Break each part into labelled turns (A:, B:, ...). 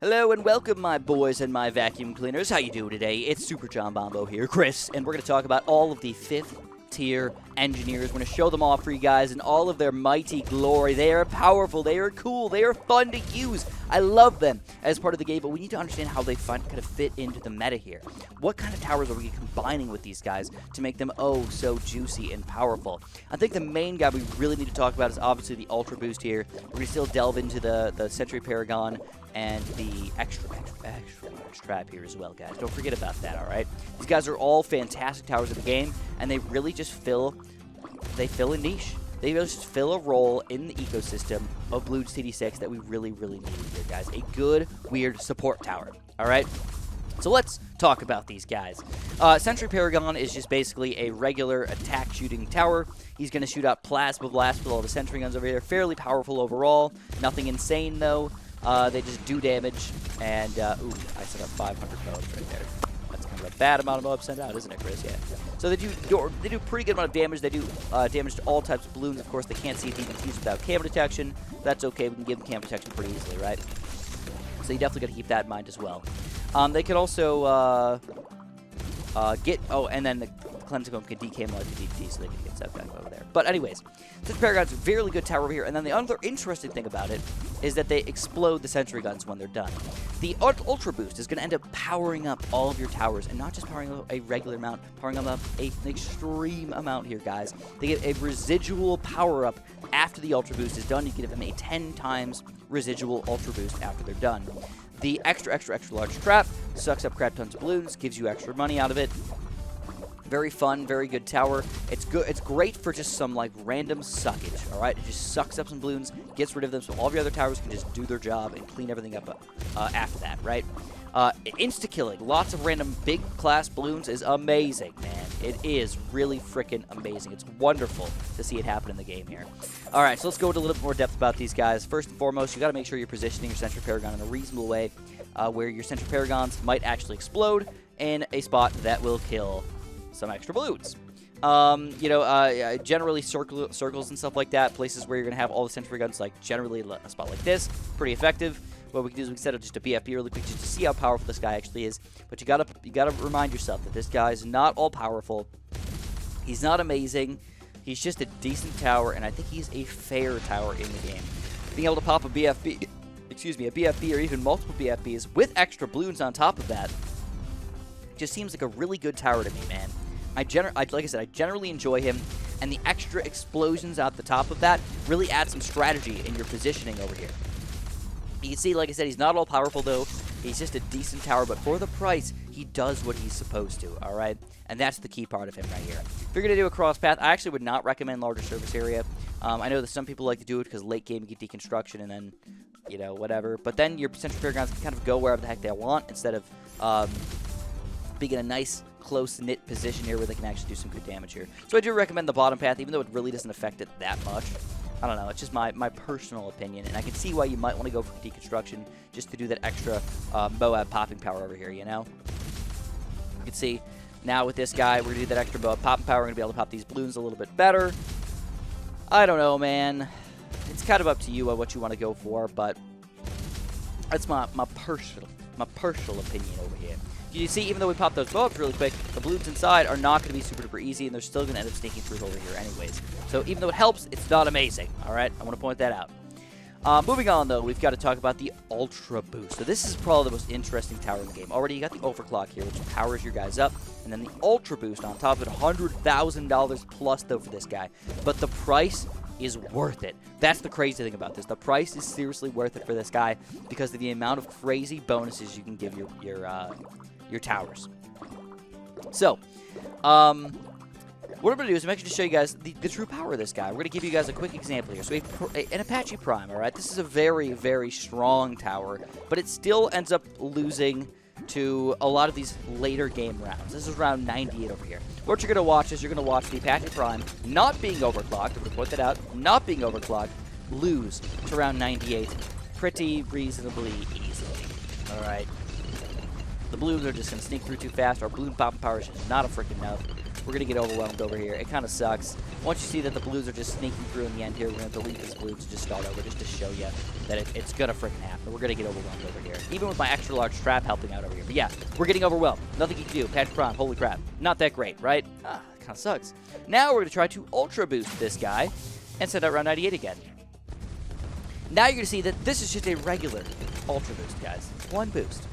A: Hello and welcome, my boys and my vacuum cleaners. How you doing today? It's Super John Bombo here, Chris, and we're going to talk about all of the 5th tier engineers. We're going to show them off for you guys in all of their mighty glory. They are powerful, they are cool, they are fun to use. I love them as part of the game, but we need to understand how they kind of fit into the meta here. What kind of towers are we combining with these guys to make them oh so juicy and powerful? I think the main guy we really need to talk about is obviously the Ultra Boost here. We're going to still delve into the Sentry Paragon and the extra large trap here as well, guys. Don't forget about that, alright? These guys are all fantastic towers of the game, and they really just fill a niche. They just fill a role in the ecosystem of Blue CD6 that we really, really need here, guys. A good, weird support tower, alright? So let's talk about these guys. Sentry Paragon is just basically a regular attack shooting tower. He's going to shoot out Plasma Blast with all the sentry guns over here. Fairly powerful overall. Nothing insane, though. They just do damage, and, ooh, I sent out 500 bones right there. That's kind of a bad amount of mobs sent out, isn't it, Chris? Yeah. So they do pretty good amount of damage. They do damage to all types of balloons. Of course, they can't see demons used without cam detection. That's okay. We can give them cam detection pretty easily, right? So you definitely got to keep that in mind as well. They can also and then the cleansing bomb can decam like the DPT, so they can get stuff back over there. But anyways, this Paragon's a very good tower over here. And then the other interesting thing about it is that they explode the sentry guns when they're done. The Ultra Boost is going to end up powering up all of your towers, and not just powering up a regular amount, powering them up an extreme amount here, guys. They get a residual power up after the Ultra Boost is done. You can give them a 10 times residual Ultra Boost after they're done. The extra large trap sucks up crap tons of balloons, gives you extra money out of it. Very fun, very good tower. It's good. It's great for just some like random suckage. All right, it just sucks up some balloons, gets rid of them, so all of your other towers can just do their job and clean everything up after that. Right? Insta killing lots of random big class balloons is amazing, man. It is really freaking amazing. It's wonderful to see it happen in the game here. All right, so let's go into a little bit more depth about these guys. First and foremost, you got to make sure you're positioning your Sentry Paragon in a reasonable way, where your Sentry Paragons might actually explode in a spot that will kill some extra balloons. Generally circles and stuff like that, places where you're going to have all the sentry guns, like generally a spot like this, pretty effective. What we can do is we can set up just a BFB really quick just to see how powerful this guy actually is. But you gotta remind yourself that this guy is not all powerful. He's not amazing. He's just a decent tower, and I think he's a fair tower in the game. Being able to pop a BFB, a BFB or even multiple BFBs with extra balloons on top of that just seems like a really good tower to me, man. Like I said, I generally enjoy him, and the extra explosions out the top of that really add some strategy in your positioning over here. You can see, like I said, he's not all powerful, though. He's just a decent tower, but for the price, he does what he's supposed to, all right? And that's the key part of him right here. If you're going to do a cross path, I actually would not recommend larger surface area. I know that some people like to do it because late game you get deconstruction and then, whatever. But then your Sentry Paragons can kind of go wherever the heck they want instead of being in a nice, close-knit position here where they can actually do some good damage here. So I do recommend the bottom path, even though it really doesn't affect it that much. I don't know, it's just my personal opinion, and I can see why you might want to go for deconstruction just to do that extra Moab popping power over here, you know? You can see now with this guy, we're going to do that extra Moab popping power. We're going to be able to pop these balloons a little bit better. I don't know, man. It's kind of up to you on what you want to go for, but that's my personal opinion over here. You see, even though we pop those bow-ups really quick, the balloons inside are not going to be super duper easy, and they're still going to end up sneaking through over here anyways. So even though it helps, it's not amazing, all right? I want to point that out. Moving on, though, we've got to talk about the Ultra Boost. So this is probably the most interesting tower in the game. Already, you got the Overclock here, which powers your guys up, and then the Ultra Boost on top of it, $100,000 plus, though, for this guy. But the price is worth it. That's the crazy thing about this. The price is seriously worth it for this guy because of the amount of crazy bonuses you can give your towers. So, what I'm going to do is I'm actually going to show you guys the true power of this guy. We're going to give you guys a quick example here. So we have an Apache Prime, all right? This is a very, very strong tower, but it still ends up losing to a lot of these later game rounds. This is round 98 over here. What you're going to watch is you're going to watch the Apache Prime not being overclocked. I'm going to point that out. Not being overclocked, lose to round 98 pretty reasonably easily. All right. The balloons are just going to sneak through too fast. Our balloon popping power is just not a freaking enough. we're going to get overwhelmed over here. It kind of sucks. Once you see that the blues are just sneaking through in the end here, we're going to delete this blue to just start over, just to show you that it's going to freaking happen. We're going to get overwhelmed over here, even with my extra large trap helping out over here. But yeah, we're getting overwhelmed. Nothing you can do. Apache Prime, holy crap. Not that great, right? Kind of sucks. Now we're going to try to ultra boost this guy and send out round 98 again. Now you're going to see that this is just a regular ultra boost, guys. One boost.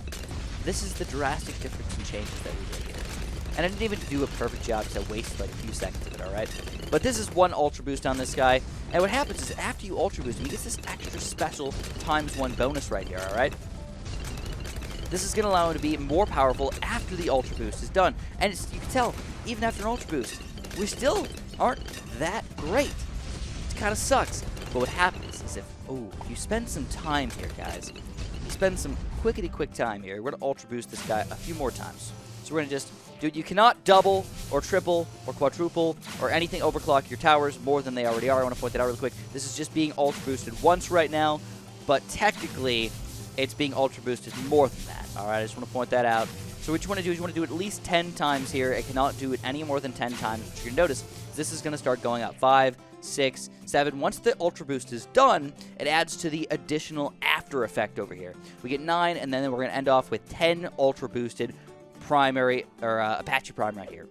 A: This is the drastic difference in changes that we did here. And I didn't even do a perfect job because I wasted like a few seconds of it, alright? But this is one ultra boost on this guy. And what happens is after you ultra boost him, he gets this extra special ×1 bonus right here, alright? This is going to allow him to be more powerful after the ultra boost is done. And you can tell, even after an ultra boost, we still aren't that great. It kind of sucks. But what happens is if you spend some time here, guys. You spend some quick time here. We're going to ultra boost this guy a few more times. So we're going to just, dude, you cannot double or triple or quadruple or anything overclock your towers more than they already are. I want to point that out really quick. This is just being ultra boosted once right now, but technically it's being ultra boosted more than that. All right, I just want to point that out. So what you want to do is you want to do it at least 10 times here. It cannot do it any more than 10 times. What you're going to notice is this is going to start going up 5, 6, 7. Once the ultra boost is done, it adds to the additional after effect over here. We get 9, and then we're going to end off with 10 ultra boosted primary or Apache Prime right here.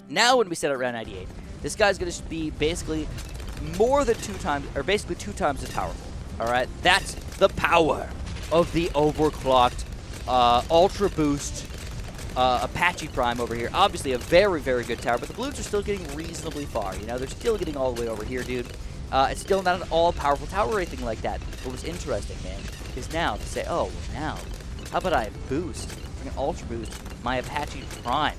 A: Now when we set it around 98, this guy's going to be basically more than 2 times, or basically 2 times as powerful. All right, that's the power of the overclocked ultra boost Apache Prime over here. Obviously a very, very good tower, but the blues are still getting reasonably far. You know, they're still getting all the way over here, dude. It's still not an all-powerful tower or anything like that. What was interesting, man, is now to say, oh, well, now, how about I boost, I can ultra boost my Apache Prime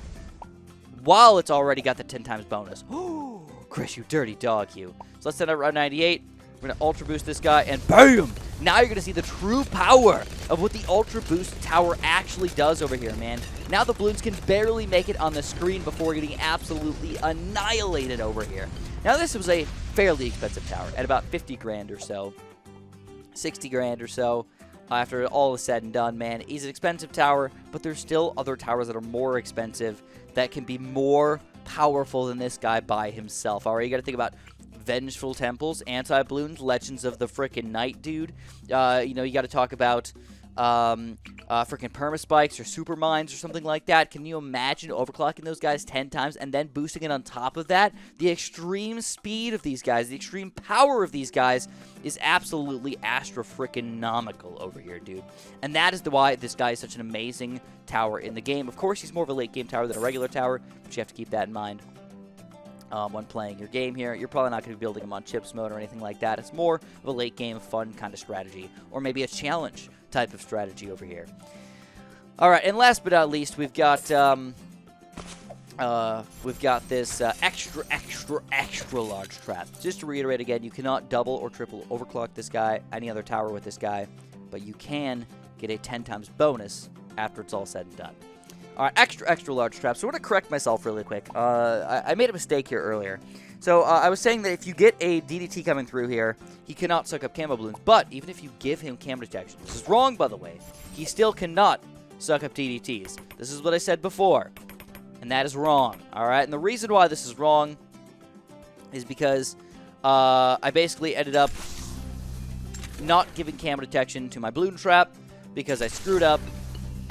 A: while it's already got the 10 times bonus. Oh, Chris, you dirty dog, you. So let's send out round 98. We're going to ultra boost this guy, and BAM! Now you're going to see the true power of what the ultra boost tower actually does over here, man. Now the balloons can barely make it on the screen before getting absolutely annihilated over here. Now this was a fairly expensive tower at about 50 grand or so, 60 grand or so. After all is said and done, man, he's an expensive tower, but there's still other towers that are more expensive that can be more powerful than this guy by himself. All right, you got to think about Vengeful Temples, Anti-Balloons, Legends of the frickin' Night, dude. You know, you got to talk about frickin' Permaspikes or Super Mines or something like that. Can you imagine overclocking those guys 10 times and then boosting it on top of that? The extreme speed of these guys, the extreme power of these guys is absolutely astro-frickin-nomical over here, dude. And that is why this guy is such an amazing tower in the game. Of course, he's more of a late-game tower than a regular tower, but you have to keep that in mind. When playing your game here, you're probably not going to be building them on chips mode or anything like that. It's more of a late game fun kind of strategy, or maybe a challenge type of strategy over here. All right, and last but not least, we've got this extra large trap. Just to reiterate again, you cannot double or triple overclock this guy, any other tower with this guy, but you can get a 10 times bonus after it's all said and done. All right, extra large trap. So I want to correct myself really quick. I made a mistake here earlier. So I was saying that if you get a DDT coming through here, he cannot suck up camo balloons. But even if you give him camo detection, this is wrong, by the way, he still cannot suck up DDTs. This is what I said before, and that is wrong. All right, and the reason why this is wrong is because I basically ended up not giving camo detection to my balloon trap because I screwed up.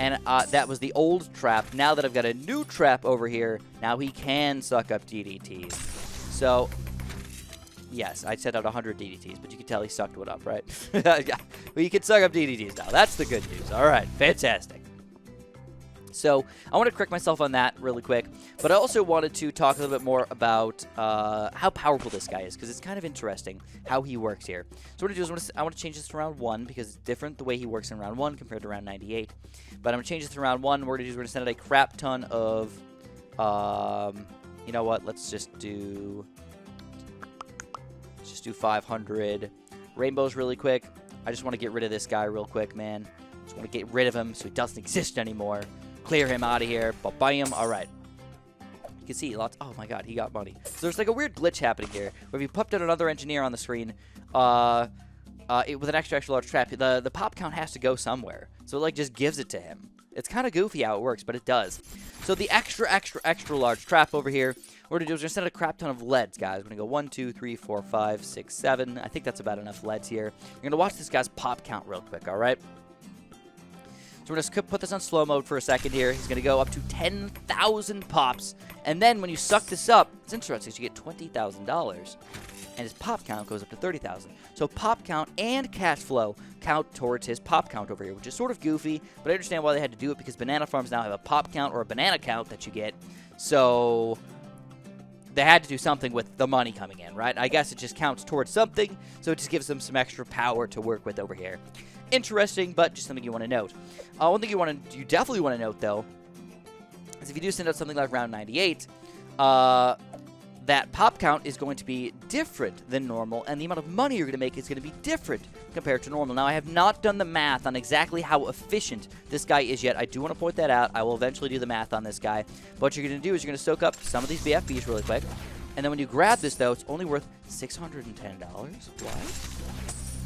A: And that was the old trap. Now that I've got a new trap over here, now he can suck up DDTs. So, yes, I set out 100 DDTs, but you can tell he sucked one up, right? Well, you can suck up DDTs now. That's the good news. All right, fantastic. So, I want to correct myself on that really quick. But I also wanted to talk a little bit more about how powerful this guy is, because it's kind of interesting how he works here. So what I'm going to do is I want to change this to round 1, because it's different the way he works in round 1 compared to round 98. But I'm going to change this to round 1. What we're going to do is we're going to send out a crap ton of, you know what, let's just do 500 rainbows really quick. I just want to get rid of this guy real quick, man. Just want to get rid of him so he doesn't exist anymore. Clear him out of here. Ba-bam. All right. You can see lots. Oh my God, he got money. So there's like a weird glitch happening here, where if you popped out another engineer on the screen, with an extra large trap, the pop count has to go somewhere. So it like just gives it to him. It's kind of goofy how it works, but it does. So the extra large trap over here, what we're going to do is we're going to send a crap ton of leads, guys. We're going to go 1, 2, 3, 4, 5, 6, 7. I think that's about enough leads here. You're going to watch this guy's pop count real quick, all right? So we're going to put this on slow mode for a second here. He's going to go up to 10,000 pops. And then when you suck this up, it's interesting. So you get $20,000. And his pop count goes up to 30,000. So pop count and cash flow count towards his pop count over here, which is sort of goofy. But I understand why they had to do it, because banana farms now have a pop count or a banana count that you get. So they had to do something with the money coming in, right? I guess it just counts towards something. So it just gives them some extra power to work with over here. Interesting, but just something you want to note. One thing you definitely want to note, though, is if you do send out something like round 98, that pop count is going to be different than normal, and the amount of money you're going to make is going to be different compared to normal. Now, I have not done the math on exactly how efficient this guy is yet. I do want to point that out. I will eventually do the math on this guy. But what you're going to do is you're going to soak up some of these BFBs really quick, and then when you grab this, though, it's only worth $610. What?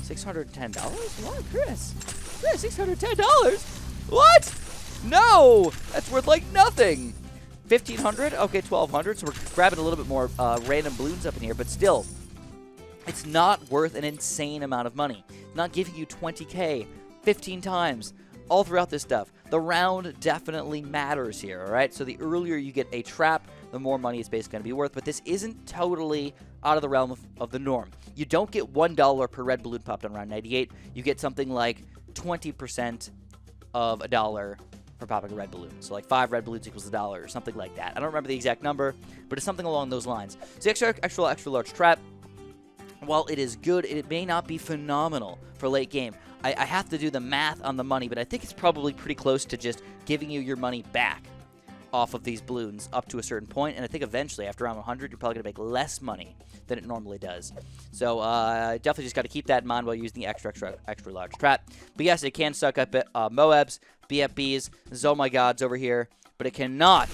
A: $610? What, Chris? Chris, $610? What? No! That's worth like nothing. 1,500? Okay, 1,200. So we're grabbing a little bit more random balloons up in here, but still, it's not worth an insane amount of money. Not giving you 20K 15 times all throughout this stuff. The round definitely matters here, all right? So the earlier you get a trap, the more money it's basically going to be worth, but this isn't totally out of the realm of the norm. You don't get $1 per red balloon popped on round 98. You get something like 20% of $1 for popping a red balloon. So like 5 red balloons equals $1 or something like that. I don't remember the exact number, but it's something along those lines. So the extra large trap, while it is good, it may not be phenomenal for late game. I have to do the math on the money, but I think it's probably pretty close to just giving you your money back off of these balloons up to a certain point, and I think eventually, after round 100, you're probably going to make less money than it normally does. So definitely just got to keep that in mind while using the extra large trap. But yes, it can suck up Moabs, BFBs, Zomagods over here, but it cannot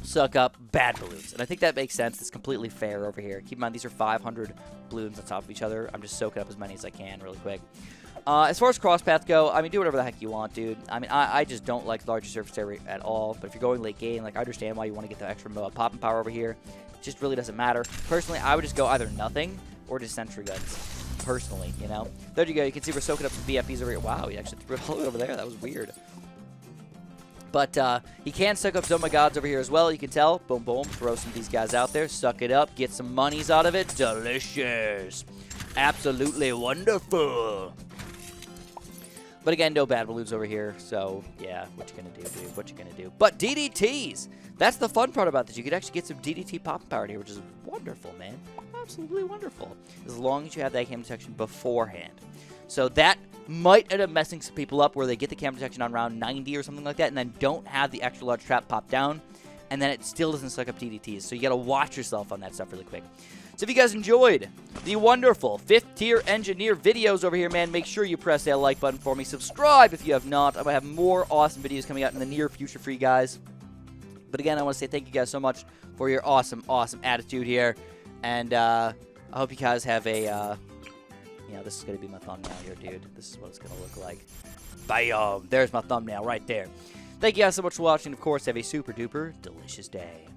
A: suck up bad balloons. And I think that makes sense. It's completely fair over here. Keep in mind, these are 500 balloons on top of each other. I'm just soaking up as many as I can really quick. As far as crosspath go, I mean, do whatever the heck you want, dude. I mean, I just don't like larger surface area at all. But if you're going late game, like, I understand why you want to get the extra popping power over here. It just really doesn't matter. Personally, I would just go either nothing or just sentry guns. Personally, you know. There you go. You can see we're soaking up some BFBs over here. Wow, he actually threw it all over there. That was weird. But he can suck up Zomagods over here as well. You can tell. Boom, boom. Throw some of these guys out there. Suck it up. Get some monies out of it. Delicious. Absolutely wonderful. But again, no bad balloons over here. So, yeah, what you gonna do, dude? What you gonna do? But DDTs! That's the fun part about this. You could actually get some DDT popping power here, which is wonderful, man. Absolutely wonderful. As long as you have that cam detection beforehand. So that might end up messing some people up where they get the cam detection on round 90 or something like that and then don't have the extra large trap pop down, and then it still doesn't suck up DDTs. So you got to watch yourself on that stuff really quick. So if you guys enjoyed the wonderful 5th tier engineer videos over here, man, make sure you press that like button for me. Subscribe if you have not. I might have more awesome videos coming out in the near future for you guys. But again, I want to say thank you guys so much for your awesome attitude here. And I hope you guys have a, you know, this is going to be my thumbnail here, dude. This is what it's going to look like. Bam! There's my thumbnail right there. Thank you guys so much for watching. Of course, have a super duper delicious day.